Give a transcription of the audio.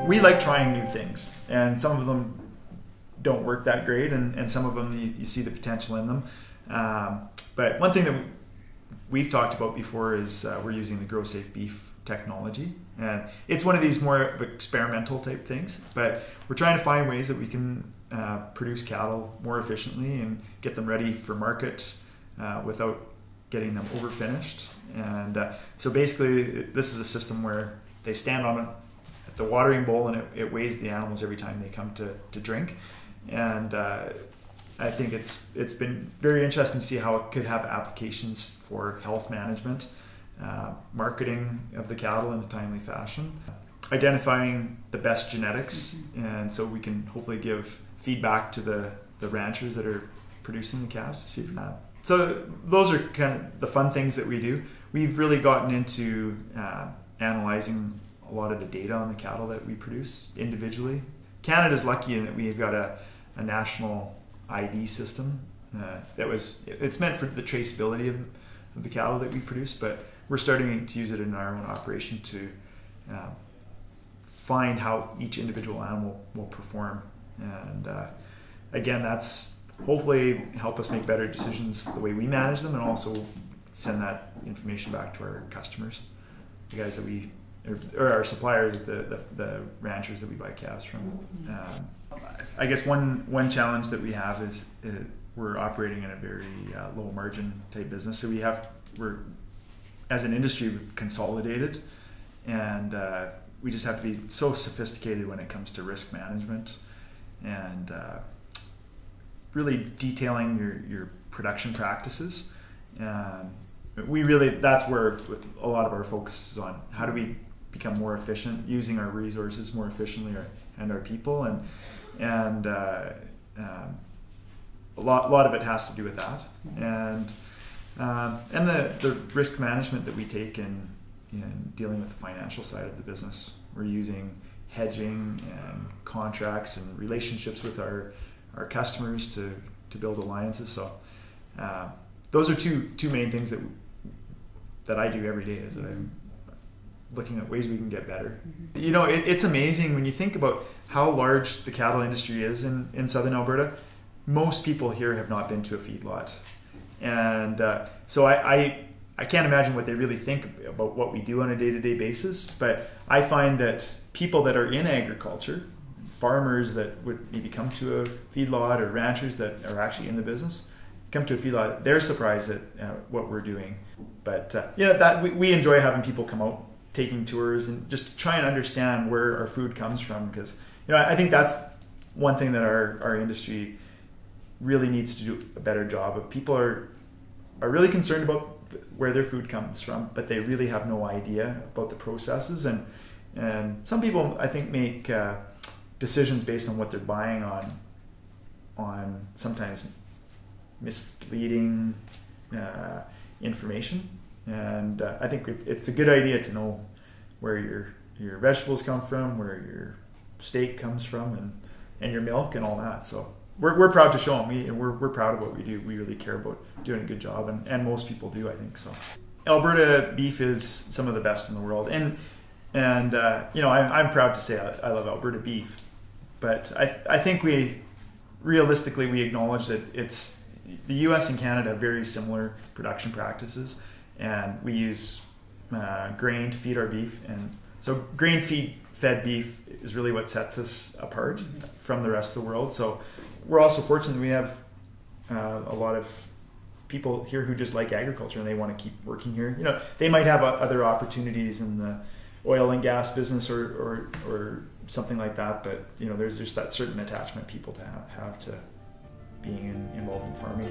we like trying new things, and some of them don't work that great, and some of them you see the potential in them. But one thing that we've talked about before is we're using the Grow Safe Beef technology, and it's one of these more of experimental type things, but we're trying to find ways that we can produce cattle more efficiently and get them ready for market without getting them over finished. And so basically this is a system where they stand on at the watering bowl, and it weighs the animals every time they come to drink. And I think it's been very interesting to see how it could have applications for health management, marketing of the cattle in a timely fashion, identifying the best genetics, and so we can hopefully give feedback to the ranchers that are producing the calves to see if so those are kind of the fun things that we do. We've really gotten into analyzing a lot of the data on the cattle that we produce individually. Canada's lucky in that we've got a national ID system it's meant for the traceability of the cattle that we produce, but we're starting to use it in our own operation to find how each individual animal will perform. And again, that's hopefully help us make better decisions the way we manage them, and also send that information back to our customers, the guys that we, or our suppliers, the ranchers that we buy calves from. I guess one challenge that we have is we're operating in a very low margin type business. So we're as an industry, we've consolidated, and we just have to be so sophisticated when it comes to risk management and really detailing your production practices. That's where a lot of our focus is on. How do we become more efficient, using our resources more efficiently, and our people, and a lot of it has to do with that, and the risk management that we take in dealing with the financial side of the business. We're using hedging and contracts and relationships with our customers to build alliances. So those are two main things that I do every day, is that I'm looking at ways we can get better. You know, it's amazing when you think about how large the cattle industry is in southern Alberta. Most people here have not been to a feedlot, and so I can't imagine what they really think about what we do on a day-to-day basis. But I find that people that are in agriculture, farmers that would maybe come to a feedlot, or ranchers that are actually in the business, come to a feedlot, they're surprised at what we're doing. But that we enjoy having people come out, taking tours, and just try and understand where our food comes from, because I think that's one thing that our industry really needs to do a better job of. People are really concerned about where their food comes from, but they really have no idea about the processes, and some people, I think, make decisions based on what they're buying on sometimes misleading information. And I think it's a good idea to know where your vegetables come from, where your steak comes from, and your milk and all that. So we're proud to show them. We're proud of what we do. We really care about doing a good job, and most people do, I think. So Alberta beef is some of the best in the world, and I'm proud to say I love Alberta beef. But I think realistically we acknowledge that it's the U.S. and Canada have very similar production practices, and we use grain to feed our beef, and so grain fed beef is really what sets us apart from the rest of the world. So we're also fortunate we have a lot of people here who just like agriculture and they want to keep working here. They might have other opportunities in the oil and gas business or something like that, but there's just that certain attachment people have to being involved in farming.